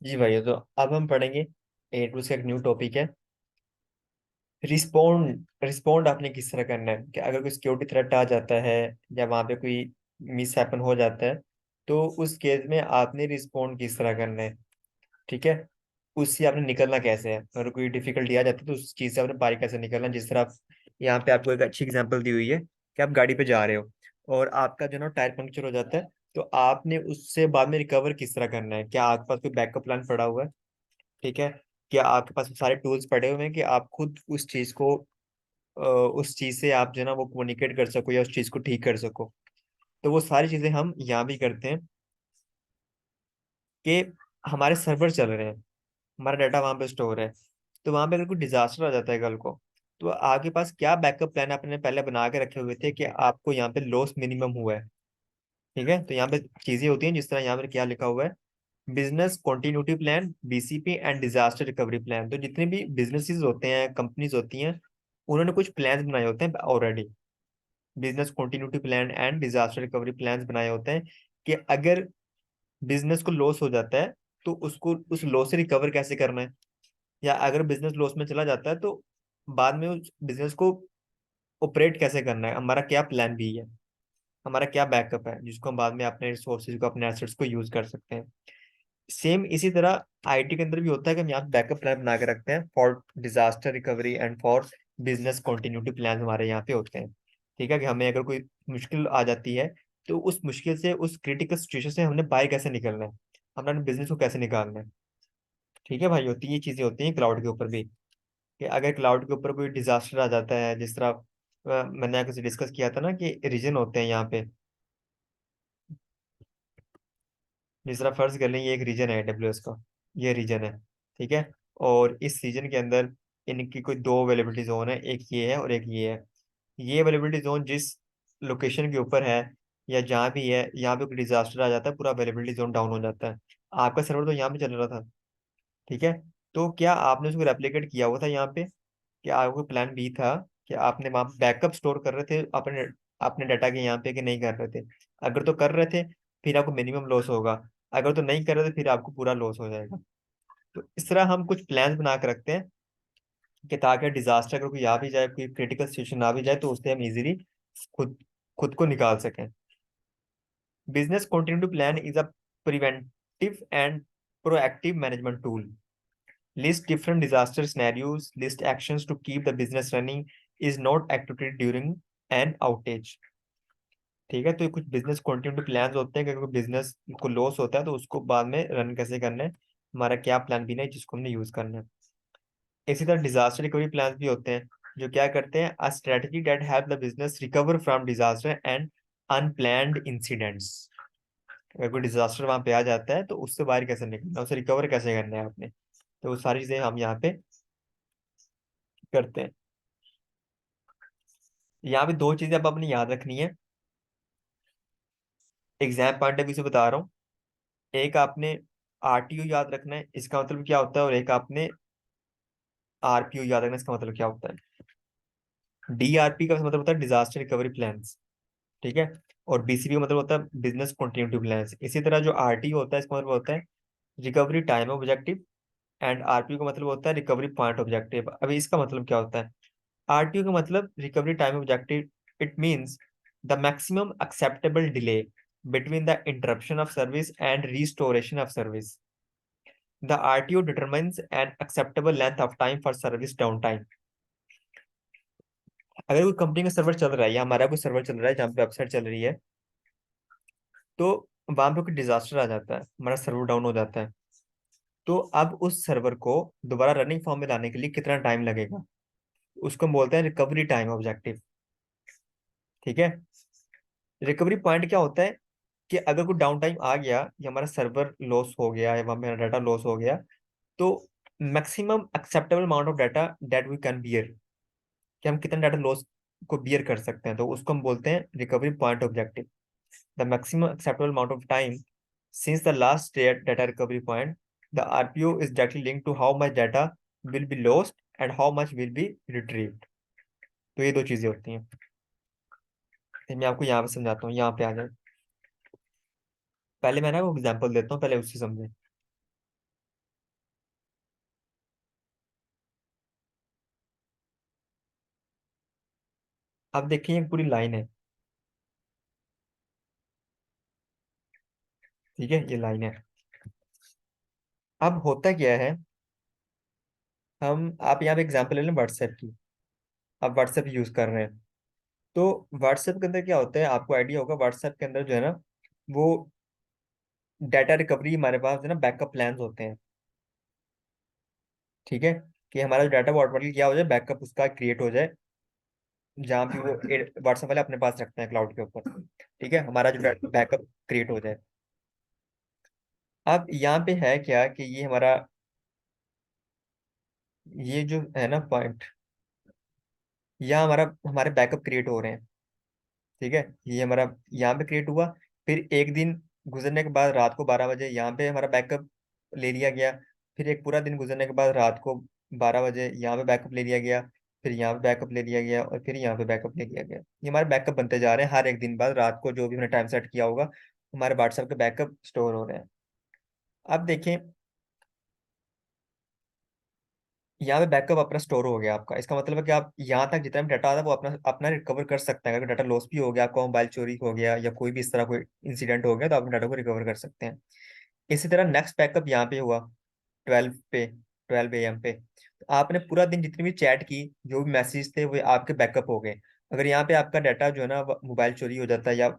जी भाई, तो अब हम पढ़ेंगे एटूस का एक न्यू टॉपिक है। रिस्पोंड रिस्पोंड आपने किस तरह करना है कि अगर कोई सिक्योरिटी थ्रेट आ जाता है या वहां पे कोई मिस हैपन हो जाता है, तो उस केस में आपने रिस्पोंड किस तरह करना है। ठीक है। उससे आपने निकलना कैसे है, अगर कोई डिफिकल्टी आ जाती है तो उस चीज से आपने बारी कैसे निकलना है। जिस तरह यहाँ पे आपको एक अच्छी एग्जांपल दी हुई है कि आप गाड़ी पे जा रहे हो और आपका जो ना टायर पंक्चर हो जाता है, तो आपने उससे बाद में रिकवर किस तरह करना है। क्या आपके पास कोई बैकअप प्लान पड़ा हुआ है? ठीक है। क्या आपके पास सारे टूल्स पड़े हुए हैं कि आप खुद उस चीज को उस चीज से आप जो है ना वो कम्युनिकेट कर सको या उस चीज को ठीक कर सको। तो वो सारी चीजें हम यहाँ भी करते हैं कि हमारे सर्वर चल रहे हैं, हमारा डाटा वहां पे स्टोर है। तो वहां पे अगर कोई डिजास्टर आ जाता है कल को, तो आपके पास क्या बैकअप प्लान आपने पहले बना के रखे हुए थे कि आपको यहाँ पे लॉस मिनिमम हुआ है। ठीक है। तो यहाँ पे चीजें होती हैं, जिस तरह यहाँ पे क्या लिखा हुआ है, business continuity plan, BCP and disaster recovery plan. तो जितने भी बिजनेसेस होते हैं, कंपनीज होती हैं, उन्होंने कुछ प्लान्स बनाए होते हैं already. Business continuity plan and disaster recovery plans बनाए होते हैं कि अगर बिजनेस को लॉस हो जाता है तो उसको उस लॉस से रिकवर कैसे करना है, या अगर बिजनेस लॉस में चला जाता है तो बाद में उस बिजनेस को ऑपरेट कैसे करना है, हमारा क्या प्लान भी है, हमारा क्या बैकअप है जिसको हम बाद में अपने रिसोर्सेज को, अपने एसेट्स को यूज कर सकते हैं। सेम इसी तरह आईटी के अंदर भी होता है कि हम यहाँ बैकअप प्लान बना के रखते हैं for disaster recovery and for business continuity plan हमारे यहाँ पे होते हैं। ठीक है। कि हमें अगर कोई मुश्किल आ जाती है, तो उस मुश्किल से, उस क्रिटिकल सिचुएशन से हमने बाहर कैसे निकलना है, हमारे बिजनेस को कैसे निकालना है। ठीक है भाई, होती है ये चीजें होती हैं क्लाउड के ऊपर भी, कि अगर क्लाउड के ऊपर कोई डिजास्टर आ जाता है, जिस तरह मैंने आपसे डिस्कस किया था ना कि रीजन होते हैं यहाँ पे। जिस तरह फर्ज कर लें ये एक रीजन है AWS का, ये रीजन है। ठीक है। और इस रीजन के अंदर इनकी कोई दो अवेलेबिलिटी जोन है, एक ये है और एक ये है। ये अवेलेबिलिटी जोन जिस लोकेशन के ऊपर है या जहाँ भी है, यहाँ पे कोई डिजास्टर आ जाता है, पूरा अवेलेबिलिटी जोन डाउन हो जाता है। आपका सर्वर तो यहाँ पे चल रहा था। ठीक है। तो क्या आपने उसको रेप्लिकेट किया हुआ था यहाँ पे, कि आपको प्लान बी था कि आपने वहाँ बैकअप स्टोर कर रहे थे अपने अपने डाटा के यहाँ पे, कि नहीं कर रहे थे? अगर तो कर रहे थे फिर आपको मिनिमम लॉस होगा, अगर तो नहीं कर रहे थे फिर आपको पूरा लॉस हो जाएगा। तो इस तरह हम कुछ प्लान्स बना के रखते हैं कि ताकि डिजास्टर अगर कोई आ भी जाए, कोई क्रिटिकल सिचुएशन आ भी जाए, तो उससे हम इजीली खुद खुद को निकाल सकें। Business continuity plan is a preventive and proactive management tool. List different disaster scenarios, list actions to keep the business running, is not activated during an outage। ठीक है। तो ये कुछ बिजनेस कंटिन्यूटी प्लान्स होते हैं कि अगर बिजनेस को लॉस होता है तो उसको बाद में रन कैसे करना है, हमारा क्या प्लान भी है जिसको हमने यूज करना है। इसी तरह डिजास्टर रिकवरी प्लान्स भी होते हैं, जो क्या करते हैं, a strategy that help the business recover from disaster and unplanned incidents. अगर कोई डिजास्टर वहां पे आ जाता है तो उससे बाहर कैसे निकलना है, उसे रिकवर कैसे करना है आपने। तो वो सारी चीजें हम यहाँ पे करते हैं। यहाँ पे दो चीजें अब आपने याद रखनी है, एग्जाम पॉइंट ऑफ व्यू से बता रहा हूँ। एक आपने RTO याद रखना है, इसका मतलब क्या होता है, और एक आपने RPO याद रखना है, इसका मतलब क्या होता है। DRP का मतलब होता है डिजास्टर रिकवरी प्लान्स। ठीक है। और BCP का मतलब होता है बिजनेस कंटिन्यूटी प्लान्स। इसी तरह जो RTO होता है इसका मतलब होता है recovery time objective, and RPO का मतलब होता है रिकवरी पॉइंट ऑब्जेक्टिव। अभी इसका मतलब क्या होता है। RTO का मतलब recovery time objective, it means the maximum acceptable delay between the interruption of service and restoration of service. The RTO determines an acceptable length of time for service downtime. अगर कोई कंपनी का server चल रहा है या हमारा कोई server चल रहा है जहाँ पे वेबसाइट चल रही है, तो वहां पे कोई डिजास्टर आ जाता है, हमारा सर्वर डाउन हो जाता है, तो अब उस सर्वर को दोबारा रनिंग फॉर्म में लाने के लिए कितना टाइम लगेगा, उसको हम बोलते हैं रिकवरी टाइम ऑब्जेक्टिव। ठीक है। रिकवरी पॉइंट क्या होता है, कि अगर कोई डाउन टाइम आ गया या हमारा सर्वर लॉस हो गया या हमारा डाटा लॉस हो गया, तो maximum acceptable amount of data that we can bear, कि हम कितना डाटा लॉस को बियर कर सकते हैं, तो उसको हम बोलते हैं recovery point objective. The maximum acceptable amount of time since the last data recovery point, the RPO is directly link to how much data will be lost and how much will be retrieved. तो ये दो चीजें होती हैं। तो मैं आपको यहाँ पे समझाता हूँ, यहाँ पे आ जाए। पहले मैं ना वो एग्जाम्पल देता हूँ, पहले उससे समझे। अब देखिए ये पूरी लाइन है, ठीक है, ये लाइन है। अब होता क्या है, हम आप यहाँ पे एग्जांपल ले लें व्हाट्सएप की। आप व्हाट्सएप यूज कर रहे हैं, तो व्हाट्सएप के अंदर क्या होता है, आपको आइडिया होगा व्हाट्सएप के अंदर जो है ना, वो डाटा रिकवरी हमारे पास जो है ना बैकअप प्लान्स होते हैं। ठीक है, कि हमारा जो डाटा वो ऑटोमेटिकली क्या हो जाए, बैकअप उसका क्रिएट हो जाए, जहाँ पे वो व्हाट्सएप वाले अपने पास रखते हैं क्लाउड के ऊपर। ठीक है, हमारा जो बैकअप क्रिएट हो जाए। अब यहाँ पे है क्या कि ये हमारा, ये जो है ना पॉइंट, यहाँ हमारा हमारे बैकअप क्रिएट हो रहे हैं। ठीक है, ये हमारा यहाँ पे क्रिएट हुआ, फिर एक दिन गुजरने के बाद रात को 12 बजे यहाँ पे हमारा बैकअप ले लिया गया, फिर एक पूरा दिन गुजरने के बाद रात को 12 बजे यहाँ पे बैकअप ले लिया गया, फिर यहाँ पे बैकअप ले लिया गया, और फिर यहाँ पे बैकअप ले लिया गया। ये हमारे बैकअप बनते जा रहे हैं, हर एक दिन बाद रात को जो भी हमने टाइम सेट किया होगा हमारे व्हाट्सएप के बैकअप स्टोर हो रहे हैं। अब देखें, यहाँ पे बैकअप अपना स्टोर हो गया आपका, इसका मतलब है कि आप यहाँ तक जितना भी डाटा आता है वो अपना अपना रिकवर कर सकते हैं। अगर डाटा लॉस भी हो गया, आपका मोबाइल चोरी हो गया या कोई भी इस तरह कोई इंसिडेंट हो गया, तो आप डाटा को रिकवर कर सकते हैं। इसी तरह नेक्स्ट बैकअप यहाँ पे हुआ 12 AM पे, तो आपने पूरा दिन जितनी भी चैट की, जो भी मैसेज थे वो आपके बैकअप हो गए। अगर यहाँ पे आपका डाटा जो है ना मोबाइल चोरी हो जाता है या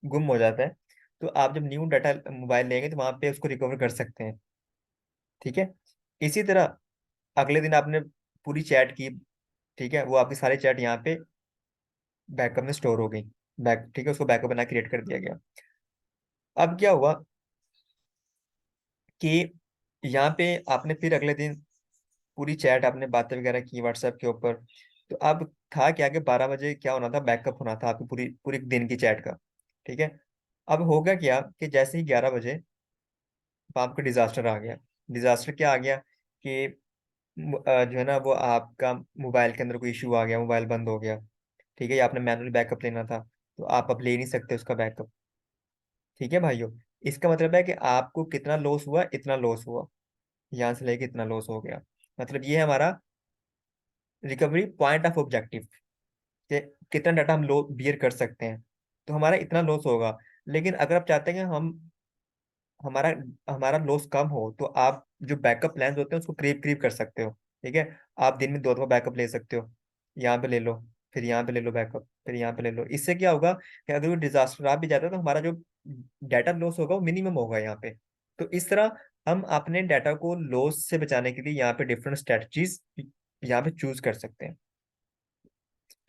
गुम हो जाता है, तो आप जब न्यू डाटा मोबाइल लेंगे तो वहां पे उसको रिकवर कर सकते हैं। ठीक है, इसी तरह अगले दिन आपने पूरी चैट की, ठीक है, वो आपकी सारी चैट यहाँ पे बैकअप में स्टोर हो गई। ठीक है, उसको बैकअप बना क्रिएट कर दिया गया। अब क्या हुआ कि यहाँ पे आपने फिर अगले दिन पूरी चैट आपने बातें वगैरह की व्हाट्सएप के ऊपर, तो अब था क्या कि 12 बजे क्या होना था, बैकअप होना था आपकी पूरी पूरी दिन की चैट का। ठीक है, अब होगा क्या कि जैसे ही 11 बजे आपका डिजास्टर आ गया। डिजास्टर क्या आ गया कि जो है ना वो आपका मोबाइल के अंदर कोई इशू आ गया, मोबाइल बंद हो गया। ठीक है, या आपने मैनुअली बैकअप लेना था, तो आप अब ले नहीं सकते उसका बैकअप। ठीक है भाइयों, इसका मतलब है कि आपको कितना लॉस हुआ, इतना लॉस हुआ, यहाँ से लेके इतना लॉस हो गया। मतलब ये है हमारा रिकवरी पॉइंट ऑफ ऑब्जेक्टिव, कि कितना डाटा हम लो बियर कर सकते हैं, तो हमारा इतना लॉस होगा। लेकिन अगर आप चाहते हैं कि हम हमारा हमारा लॉस कम हो, तो आप जो बैकअप प्लान होते हैं उसको क्रीप क्रीप कर सकते हो। ठीक है, आप दिन में 2 दफा बैकअप ले सकते हो, यहाँ पे ले लो, फिर यहाँ पे ले लो बैकअप, फिर यहाँ पे ले लो। इससे क्या होगा कि अगर वो डिजास्टर आ भी जाता है तो हमारा जो डाटा लॉस होगा वो मिनिमम होगा यहाँ पे। तो इस तरह हम अपने डाटा को लॉस से बचाने के लिए यहाँ पे डिफरेंट स्ट्रेटजीज यहाँ पे चूज कर सकते हैं।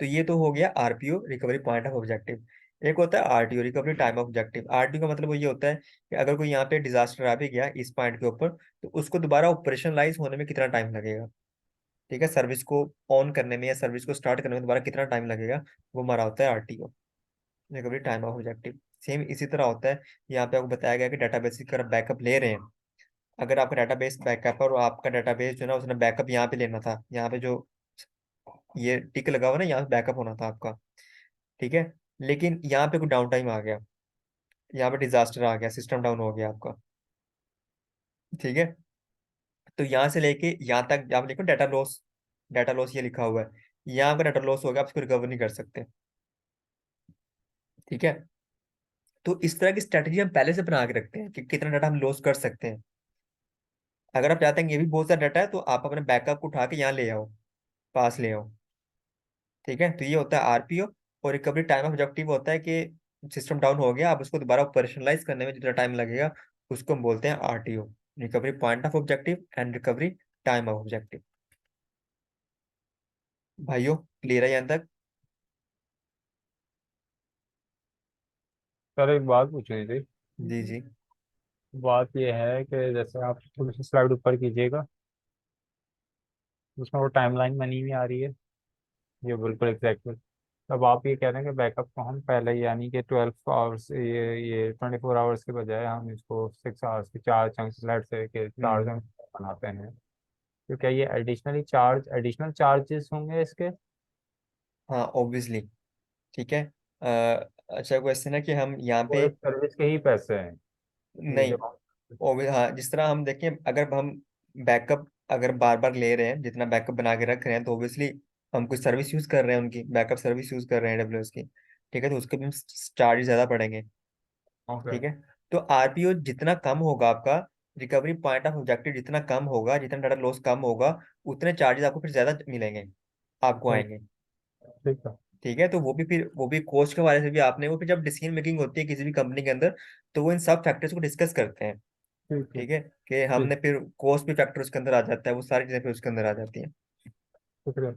तो ये तो हो गया RPO, recovery point of objective. एक होता है RTO, recovery time of objective. RTO का मतलब वो ये होता है कि अगर कोई यहाँ पे डिजास्टर आ भी गया इस पॉइंट के ऊपर, तो उसको दोबारा ऑपरेशनलाइज होने में कितना टाइम लगेगा। ठीक है, सर्विस को ऑन करने में या सर्विस को स्टार्ट करने में दोबारा कितना टाइम लगेगा, वो हमारा होता है RTO, recovery time of objective. Same इसी तरह होता है, यहाँ पे आपको बताया गया कि डाटाबेस की अगर बैकअप ले रहे हैं, अगर आपका डाटाबेस बैकअप और आपका डाटाबेस जो है ना उसने बैकअप यहाँ पे लेना था, यहाँ पे जो ये टिक लगा हुआ ना, यहाँ पे बैकअप होना था आपका। ठीक है, लेकिन यहाँ पे कोई डाउन टाइम आ गया, यहाँ पे डिजास्टर आ गया, सिस्टम डाउन हो गया आपका। ठीक है, तो यहाँ से लेके यहाँ तक आप लिखो डाटा लॉस, डाटा लॉस ये लिखा हुआ है, यहाँ पे डाटा लॉस हो गया, आप इसको रिकवर नहीं कर सकते। ठीक है, तो इस तरह की स्ट्रेटजी हम पहले से बना के रखते हैं कि कितना डाटा हम लॉस कर सकते हैं। अगर आप चाहते हैं कि ये भी बहुत सारा डाटा है, तो आप अपने बैकअप को उठा के यहाँ ले आओ, पास ले आओ। ठीक है, तो ये होता है आरपीओ। और रिकवरी टाइम ऑफ ऑब्जेक्टिव होता है कि सिस्टम डाउन हो गया, अब उसको दोबारा ऑपरेशनलाइज करने में जितना टाइम लगेगा उसको हम बोलते हैं RTO, recovery point of objective and recovery time of objective. भाइयों, क्लियर है यहाँ तक? सर एक बात पूछनी थी। जी जी। बात ये है कि जैसे आप थोड़ी सी स्लाइड ऊपर कीजिएगा, उसमें वो टाइमलाइन बनी हुई आ रही है, ये बिल्कुल एग्जैक्टली। अब आप ये कह रहे हैं कि बैकअप को हम पहले ही, यानी कि 12 आवर्स, ये 24 आवर्स के बजाय हम इसको 6 आवर्स के 4 चंक्स, लेट से कि 4 चंक्स हम्म। बनाते हैं, तो क्या ये एडिशनल चार्जेस होंगे इसके? हाँ ऑब्वियसली। ठीक है, अच्छा क्वेश्चन है कि हम यहाँ वो पे, एक सर्विस के ही पैसे हैं, ये नहीं, जो। हाँ जिस तरह हम देखें, अगर हम बैकअप अगर बार बार ले रहे हैं, जितना बैकअप बना के रख रहे हैं, तो ऑब्वियसली हम कुछ सर्विस यूज कर रहे हैं, उनकी बैकअप सर्विस यूज कर रहे हैं AWS की, ठीक है, तो उसके भी हम चार्ज ज्यादा पड़ेंगे। ओके। ठीक है। तो आरपीओ जितना कम होगा आपका, रिकवरी पॉइंट ऑफ ऑब्जेक्टिव जितना कम होगा, जितना डाटा लॉस कम होगा, उतने चार्जेस आपको फिर ज्यादा मिलेंगे, आपको ठीक। आएंगे। ठीक है। ठीक है। तो वो भी फिर वो भी कोस्ट के बारे से भी आपने, वो फिर जब डिसीजन मेकिंग होती है किसी भी कंपनी के अंदर, तो वो इन सब फैक्टर्स को डिस्कस करते हैं। ठीक है। ठीक है। कि ठीक। हमने फिर कॉस्ट भी फैक्टर उसके अंदर आ जाता है, वो सारी चीजें फिर उसके अंदर आ जाती हैं। शुक्रिया।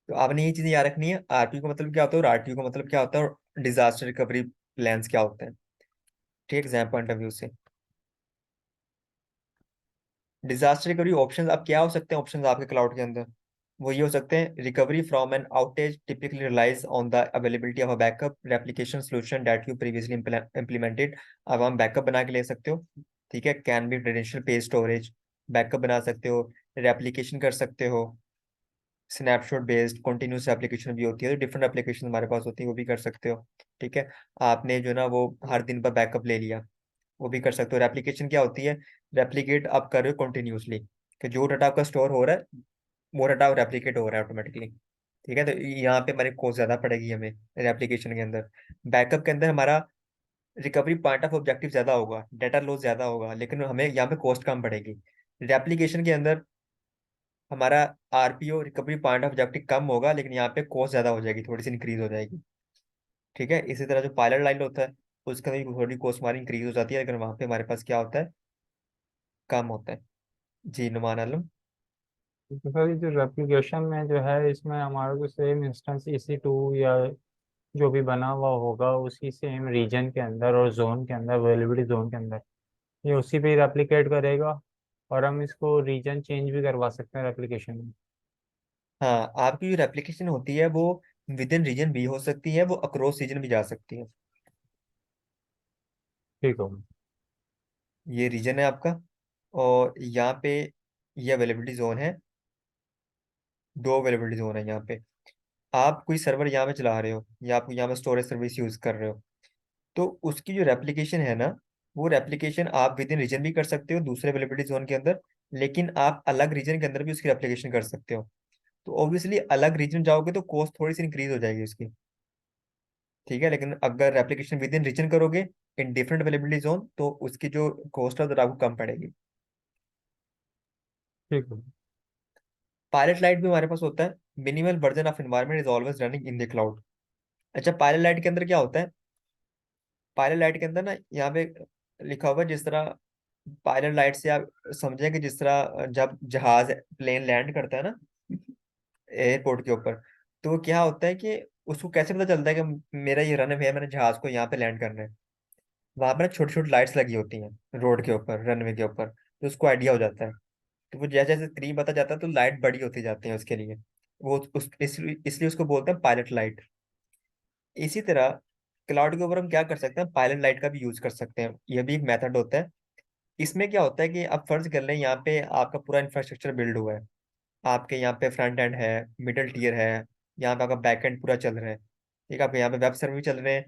तो आपने ये चीजें याद रखनी है, आरपीओ का मतलब क्या होता है और आरटीओ का मतलब क्या होता है, और डिजास्टर रिकवरी प्लान्स क्या होते हैं। ठीक है, एग्जाम पॉइंट ऑफ व्यू से डिजास्टर रिकवरी ऑप्शंस अब क्या हो सकते हैं, ऑप्शंस आपके क्लाउड के अंदर वो ये हो सकते हैं: recovery from an outage typically relies on the availability of a backup replication solution that you previously implemented. अब हम बैकअप बना के ले सकते हो। ठीक है, can be traditional page storage, backup बना सकते हो, रेप्लिकेशन कर सकते हो, स्नैपशॉट बेस्ड कॉन्टिन्यूस एप्लीकेशन भी होती है, तो डिफरेंट एप्लीकेशन हमारे पास होती है, वो भी कर सकते हो। ठीक है। आपने जो ना वो हर दिन पर बैकअप ले लिया, वो भी कर सकते हो। रेप्लिकेशन क्या होती है? रेप्लिकेट आप कर रहे हो कंटिन्यूसली, कि जो डाटा आपका स्टोर हो रहा है वो डाटा रेप्लिकेट हो रहा है ऑटोमेटिकली। ठीक है, तो यहाँ पे हमारी कॉस्ट ज्यादा पड़ेगी हमें रेप्लिकेशन के अंदर। बैकअप के अंदर हमारा रिकवरी पॉइंट ऑफ ऑब्जेक्टिव ज्यादा होगा, डाटा लॉस ज्यादा होगा, लेकिन हमें यहाँ पे कॉस्ट कम पड़ेगी। रेप्लिकेशन के अंदर हमारा RPO recovery point of objective कम होगा, लेकिन यहाँ पे कॉस्ट ज्यादा हो जाएगी, थोड़ी सी इंक्रीज हो जाएगी। ठीक है। इसी तरह जो पायलट लाइन होता है, उसके अंदर भी थोड़ी कॉस्ट हमारी इंक्रीज हो जाती है, लेकिन वहाँ पे हमारे पास क्या होता है, कम होता है। जी नुमान आलम। तो सर ये जो रेप्लिकेशन में जो है, इसमें हमारा जो सेम इंस्टेंस EC2 या जो भी बना हुआ होगा उसी सेम रीजन के अंदर और जोन के अंदर, अवेलेबिलिटी जोन के अंदर, ये उसी पे रेप्लिकेट करेगा। और हम इसको रीजन चेंज भी करवा सकते हैं रेप्लिकेशन में। हाँ, आपकी जो रेप्लिकेशन होती है वो विद इन रीजन भी हो सकती है, वो अक्रॉस रीजन भी जा सकती है। ठीक होगा। ये रीजन है आपका, और यहाँ पे ये अवेलेबिलिटी जोन है। दो अवेलेबिलिटी जोन है यहाँ पे। आप कोई सर्वर यहाँ पे चला रहे हो, या आप यहाँ पे स्टोरेज सर्विस यूज कर रहे हो, तो उसकी जो रेप्लिकेशन है ना, वो रेप्लिकेशन आप विद इन रीजन भी कर सकते हो दूसरे अवेलेबिलिटी जोन के अंदर, लेकिन आप अलग रीजन के अंदर भी उसकी रेप्लिकेशन कर सकते हो। तो ऑब्वियसली अलग रीजन जाओगे तो कॉस्ट थोड़ी सी इंक्रीज हो जाएगी उसकी। ठीक है, लेकिन अगर एप्लीकेशन विद इन रीजन करोगे इन डिफरेंट अवेलेबिलिटी जोन, तो उसकी जो कॉस्ट है वो आपको कम पड़ेगी। ठीक होगा। पायलट लाइट भी हमारे पास होता है। Minimal version of environment is always running in the cloud. अच्छा, पायलट लाइट के अंदर क्या होता है? पायलट लाइट के अंदर ना, यहाँ पे लिखा हुआ है, जिस तरह पायलट लाइट से आप समझें कि जिस तरह जब जहाज प्लेन लैंड करता है ना एयरपोर्ट के ऊपर, तो क्या होता है कि उसको कैसे पता चलता है कि मेरा ये रनवे है, मैंने जहाज को यहाँ पे लैंड करना है? वहां पर छोटी छोटी लाइट्स लगी होती हैं रोड के ऊपर, रनवे के ऊपर, तो उसको आइडिया हो जाता है। तो वो जैसे जैसे स्क्रीन बता जाता है तो लाइट बड़ी होती जाती है उसके लिए। वो उस इसलिए उसको बोलते हैं पायलट लाइट। इसी तरह क्लाउड के ऊपर हम क्या कर सकते हैं, पायलट लाइट का भी यूज कर सकते हैं, यह भी एक मेथड होता है। इसमें क्या होता है कि आप फर्ज कर लें यहाँ पे आपका पूरा इंफ्रास्ट्रक्चर बिल्ड हुआ है, आपके यहाँ पे फ्रंट एंड है, मिडिल टीयर है, यहाँ पे आपका बैक एंड पूरा चल रहा है। ठीक है, आपके यहाँ पे वेब सर्वर भी चल रहे हैं,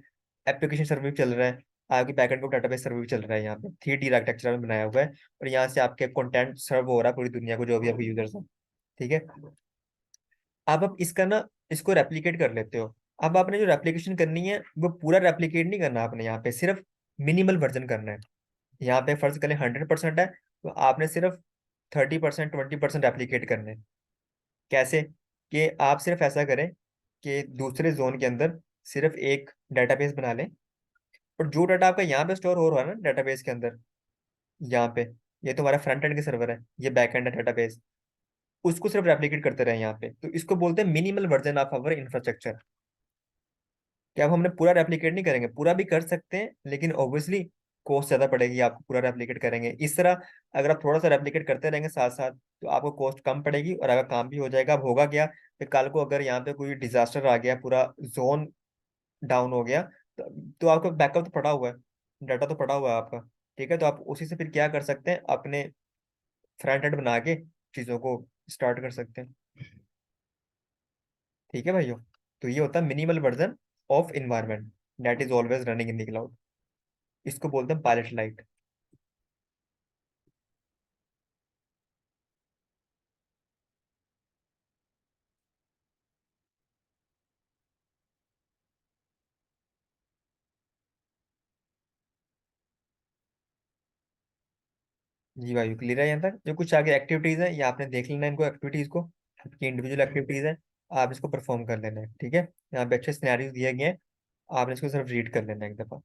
एप्लीकेशन सर्वर भी चल रहा है, आपके बैक एंड को डाटाबेस सर्वर भी चल रहा है, यहाँ पे 3D आर्किटेक्चर में बनाया हुआ है, और यहाँ से आपके कंटेंट सर्व हो रहा है पूरी दुनिया को, जो भी आपके यूजर्स हैं। ठीक है। अब आप इसका ना, इसको रेप्लिकेट कर लेते हो। अब आपने जो रेप्लिकेशन करनी है वो पूरा रेप्लिकेट नहीं करना, आपने यहाँ पे सिर्फ मिनिमल वर्जन करना है। यहाँ पे फर्ज करें 100% है, तो आपने सिर्फ 30%, 20% रेप्लिकेट करने हैं। कैसे? कि आप सिर्फ ऐसा करें कि दूसरे जोन के अंदर सिर्फ एक डेटाबेस बना लें, और जो डाटा आपका यहाँ पे स्टोर हो रहा है ना डेटाबेस के अंदर, यहाँ पे ये तो हमारा फ्रंट एंड के सर्वर है, ये बैक एंड है डेटाबेस, उसको सिर्फ रेप्लिकेट करते रहे यहाँ पे, तो इसको बोलते हैं minimal version of our infrastructure. कि अब हमने पूरा रेप्लिकेट नहीं करेंगे, पूरा भी कर सकते हैं, लेकिन ऑब्वियसली कॉस्ट ज्यादा पड़ेगी आपको पूरा रेप्लिकेट करेंगे। इस तरह अगर आप थोड़ा सा रेप्लिकेट करते रहेंगे साथ साथ, तो आपको कॉस्ट कम पड़ेगी, और अगर काम भी हो जाएगा। अब होगा क्या कि कल को अगर यहाँ पे कोई डिजास्टर आ गया, पूरा जोन डाउन हो गया, तो आपका बैकअप तो पड़ा हुआ है, डाटा तो पड़ा हुआ है आपका। ठीक है, तो आप उसी से फिर क्या कर सकते हैं, अपने फ्रंट एंड बना के चीज़ों को स्टार्ट कर सकते हैं। ठीक है भाइयों। तो ये होता है minimal version of environment that is always running in the cloud. इसको बोलते हैं पायलट लाइट। जी भाई क्लियर है यहाँ तक। जो कुछ आगे एक्टिविटीज है ये आपने देख लेना है, इनको एक्टिविटीज को, आपकी इंडिविजुअल एक्टिविटीज है, आप इसको परफॉर्म कर लेना है, ठीक है। यहाँ पे अच्छे सिनेरियोज दिए गए हैं, आपने इसको सिर्फ रीड कर लेना है एक दफा।